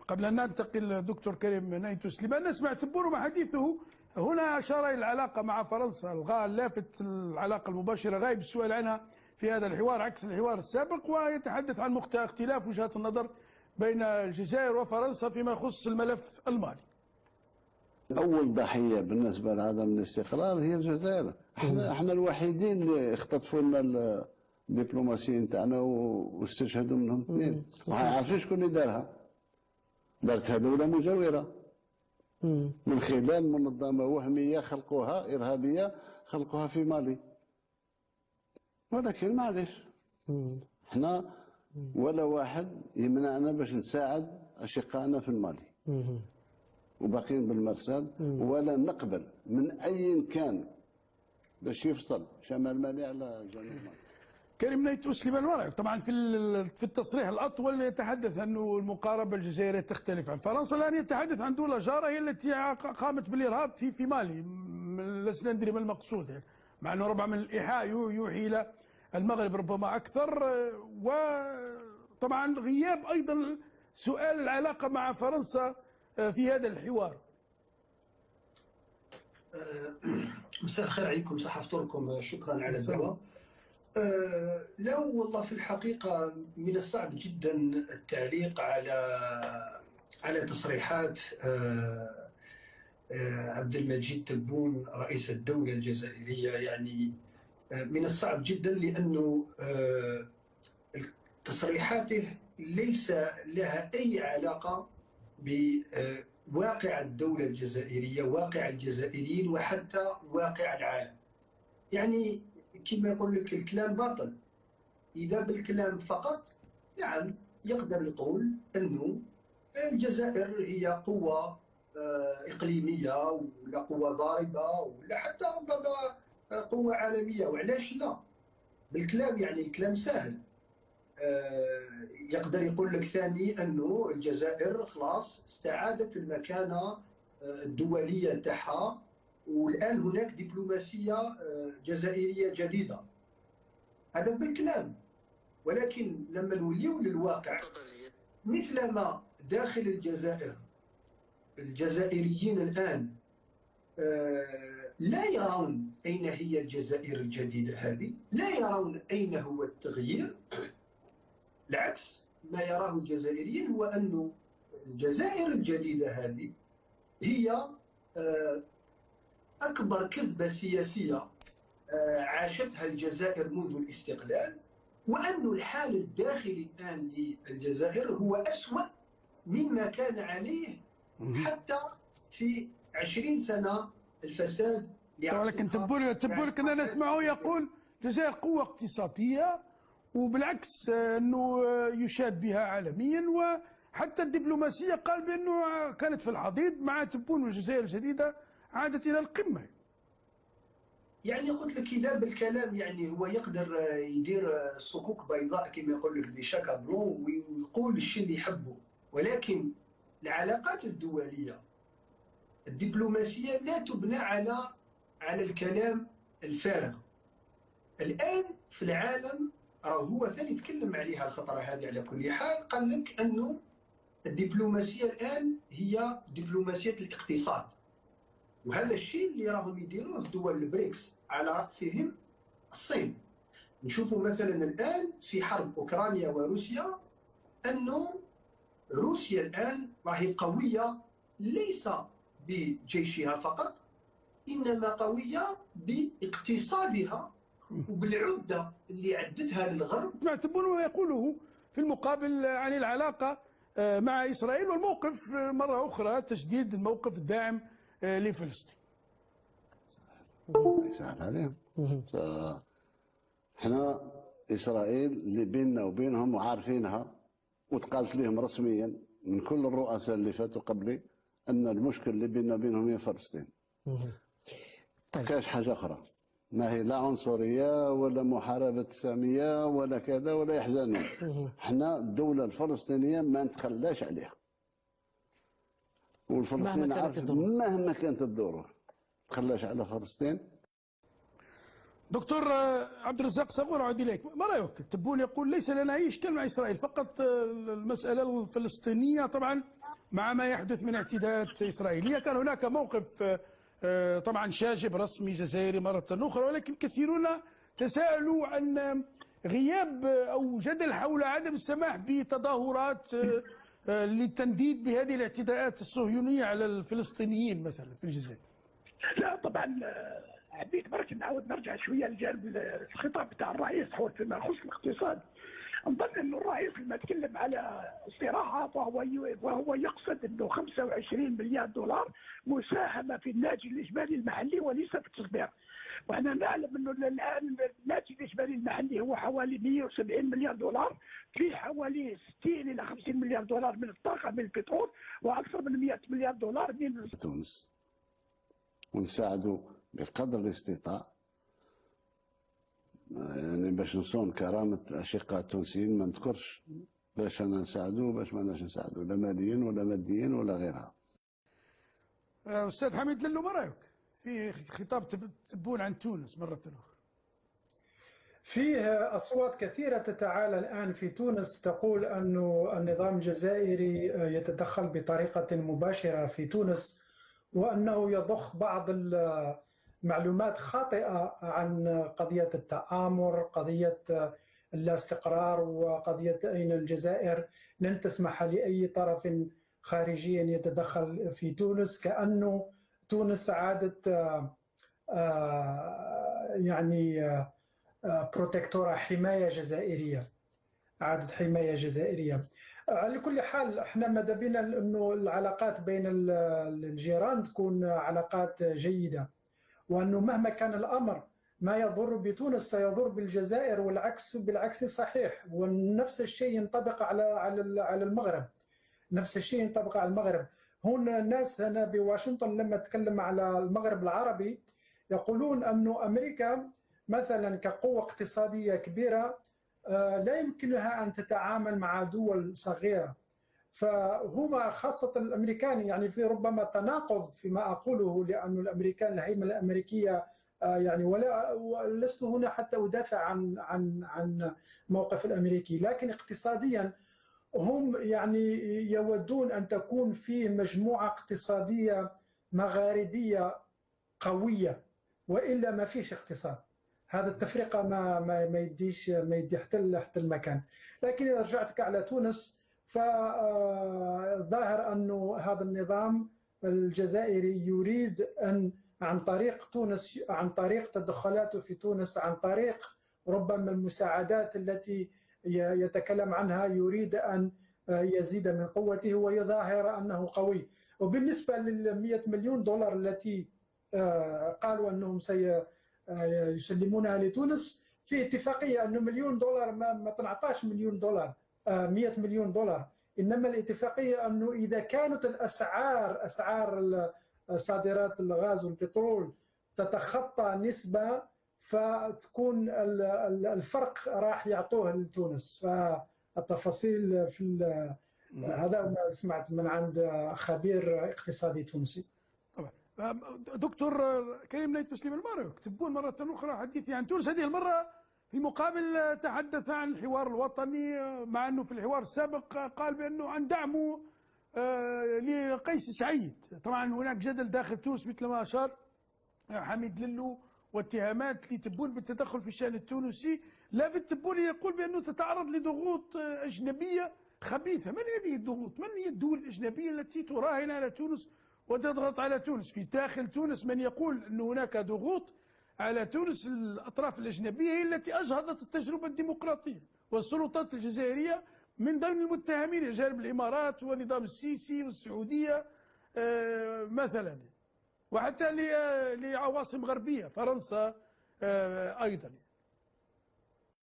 قبل أن ننتقل دكتور كريم نايتو سليمان، نسمع تبون حديثه هنا أشار إلى العلاقة مع فرنسا، الغاء اللافت العلاقة المباشرة غايب السؤال عنها في هذا الحوار عكس الحوار السابق، ويتحدث عن اختلاف وجهات النظر بين الجزائر وفرنسا فيما يخص الملف المالي. أول ضحية بالنسبة لعدم الاستقرار هي الجزائر. احنا الوحيدين اللي اختطفوا لنا الدبلوماسيين تاعنا واستشهدوا منهم اثنين، ما عارفين شكون اللي دارها. دارتها دولة مجاورة من خلال منظمة وهمية خلقوها إرهابية، خلقوها في مالي. ولكن معليش احنا ولا واحد يمنعنا باش نساعد أشقائنا في المالي وباقيين بالمرصاد، ولا نقبل من أي كان باش يفصل شمال مالي على جنوب مالي. كريم نايتو سليمان، ورأيك طبعا في التصريح الأطول يتحدث أنه المقاربة الجزائرية تختلف عن فرنسا، الآن يتحدث عن دولة جارة هي التي قامت بالإرهاب في مالي. لسنا ندري ما المقصود يعني، مع أنه ربما من الإيحاء يوحي إلى المغرب ربما أكثر. وطبعا غياب أيضا سؤال العلاقة مع فرنسا في هذا الحوار. مساء الخير عليكم، صحة فطوركم، شكرا على الدعوة. لا والله في الحقيقة من الصعب جدا التعليق على تصريحات عبد المجيد تبون رئيس الدولة الجزائرية. يعني من الصعب جدا لأنه تصريحاته ليس لها أي علاقة بواقع الدولة الجزائرية، واقع الجزائريين، وحتى واقع العالم. يعني كما يقول لك الكلام باطل. إذا بالكلام فقط نعم يقدر يقول أنه الجزائر هي قوة إقليمية ولا قوة ضاربة ولا حتى ربما قوة عالمية، وعلاش لا؟ بالكلام يعني الكلام سهل. يقدر يقول لك ثاني أنه الجزائر خلاص استعادت المكانة الدولية تاعها، والآن هناك دبلوماسية جزائرية جديدة. هذا بالكلام، ولكن لما نوليو للواقع مثلما داخل الجزائر الجزائريين الآن لا يرون أين هي الجزائر الجديدة هذه، لا يرون أين هو التغيير. العكس ما يراه الجزائريين هو أن الجزائر الجديدة هذه هي أكبر كذبة سياسية عاشتها الجزائر منذ الاستقلال، وأن الحال الداخلي الآن للجزائر هو أسوأ مما كان عليه حتى في 20 سنة الفساد. ولكن تبون كنا نسمعه يقول الجزائر قوة اقتصادية، وبالعكس أنه يشاد بها عالميا، وحتى الدبلوماسية قال بأنه كانت في الحضيض مع تبون والجزائر الجديدة عادت إلى القمة. يعني قلت لك إذا بالكلام يعني هو يقدر يدير صكوك بيضاء كما يقول لك دي شاكا بلون ويقول الشيء اللي يحبه، ولكن العلاقات الدولية الدبلوماسية لا تبنى على الكلام الفارغ. الآن في العالم راه هو ثاني يتكلم عليها الخطرة هذه. على كل حال قال لك أنه الدبلوماسية الآن هي دبلوماسية الاقتصاد، وهذا الشيء اللي راهم يديروه دول البريكس على رأسهم الصين. نشوفوا مثلا الآن في حرب أوكرانيا وروسيا أنه روسيا الآن راهي قوية ليس بجيشها فقط، إنما قوية باقتصادها وبالعدة اللي عدتها للغرب. تبون يقوله في المقابل عن العلاقة مع إسرائيل والموقف مرة أخرى تشديد الموقف الداعم لفلسطين. يسهل عليهم. احنا إسرائيل اللي بيننا وبينهم وعارفينها، وتقالت لهم رسميا من كل الرؤساء اللي فاتوا قبلي أن المشكل اللي بيننا وبينهم هي فلسطين. كاش حاجة أخرى، ما هي لا عنصرية ولا محاربة سامية ولا كذا ولا يحزنون. احنا الدولة الفلسطينية ما نتخلاش عليها، والفلسطينيين عارف مهما كانت الظروف تخلاش على فلسطين. دكتور عبد الرزاق صغور، أعود إليك. ما رأيك؟ تبون يقول ليس لنا أي إشكال مع إسرائيل، فقط المسألة الفلسطينية طبعا مع ما يحدث من اعتداءات إسرائيلية. كان هناك موقف طبعا شاجب رسمي جزائري مرة أخرى، ولكن كثيرون تساءلوا عن غياب أو جدل حول عدم السماح بتظاهرات للتنديد بهذه الاعتداءات الصهيونية على الفلسطينيين مثلا في الجزائر. لا طبعا حبيت برك نعاود نرجع شويه لجانب الخطاب بتاع الرئيس حول فيما يخص الاقتصاد. نظن انه الرئيس لما تكلم على استراحه فهو يقصد انه 25 مليار دولار مساهمه في الناتج الاجمالي المحلي وليس في التصدير. واحنا نعلم انه الان الناتج الاجمالي المحلي هو حوالي 170 مليار دولار، في حوالي 60 الى 50 مليار دولار من الطاقه من البترول، واكثر من 100 مليار دولار من تونس، ونساعدوا بقدر الاستطاعة يعني باش نصون كرامة الأشقاء التونسيين. ما نذكرش باش أنا نساعدوه باش ما نساعدوه، لا ماليا ولا ماديا ولا غيرها. أستاذ حميد للو، ما رأيك في خطاب تبون عن تونس مرة أخرى؟ فيه أصوات كثيرة تتعالى الآن في تونس تقول أن النظام الجزائري يتدخل بطريقة مباشرة في تونس، وأنه يضخ بعض المعلومات خاطئة عن قضية التآمر، قضية الاستقرار، وقضية أين الجزائر لن تسمح لأي طرف خارجي يتدخل في تونس، كأنه تونس عادت يعني بروتكتورة، حماية جزائرية، عادت حماية جزائرية. على كل حال احنا ماذا بينا انه العلاقات بين الجيران تكون علاقات جيدة، وانه مهما كان الامر ما يضر بتونس سيضر بالجزائر، والعكس بالعكس صحيح. ونفس الشيء ينطبق على المغرب، نفس الشيء ينطبق على المغرب. هنا الناس هنا بواشنطن لما تكلم على المغرب العربي يقولون انه امريكا مثلا كقوة اقتصادية كبيرة لا يمكنها أن تتعامل مع دول صغيرة، فهما خاصة الأمريكان يعني في ربما تناقض فيما أقوله، لأن الأمريكان الهيمنة الأمريكية يعني ولست هنا حتى أدافع عن موقف الأمريكي، لكن اقتصاديا هم يعني يودون أن تكون في مجموعة اقتصادية مغاربية قوية، وإلا ما فيش اقتصاد. هذا التفرقة ما يدي حتى المكان. لكن إذا رجعتك على تونس فظاهر أنه هذا النظام الجزائري يريد أن عن طريق تونس، عن طريق تدخلاته في تونس، عن طريق ربما المساعدات التي يتكلم عنها، يريد أن يزيد من قوته ويظاهر أنه قوي. وبالنسبة لل100 مليون دولار التي قالوا أنهم يسلمونها لتونس، في اتفاقية أنه مليون دولار ما تنعطاش مليون دولار 100 مليون دولار، إنما الاتفاقية أنه إذا كانت أسعار صادرات الغاز والبترول تتخطى نسبة فتكون الفرق راح يعطوه لتونس. فالتفاصيل في هذا ما سمعت من عند خبير اقتصادي تونسي. دكتور كريم نايت تسليم المارو، يكتبون مرة أخرى حديثي عن تونس. هذه المرة في المقابل تحدث عن الحوار الوطني، مع أنه في الحوار السابق قال بأنه عن دعمه لقيس سعيد. طبعا هناك جدل داخل تونس مثل ما أشار حميد للو، واتهامات لتبون بالتدخل في الشأن التونسي. لافت تبون يقول بأنه تتعرض لضغوط أجنبية خبيثة. من هذه الضغوط؟ من هي الدول الأجنبية التي تراهن على تونس وتضغط على تونس؟ في داخل تونس من يقول أن هناك ضغوط على تونس. الأطراف الأجنبية هي التي أجهضت التجربة الديمقراطية، والسلطات الجزائرية من ضمن المتهمين جانب الإمارات ونظام السيسي والسعودية مثلا، وحتى لعواصم غربية فرنسا أيضا.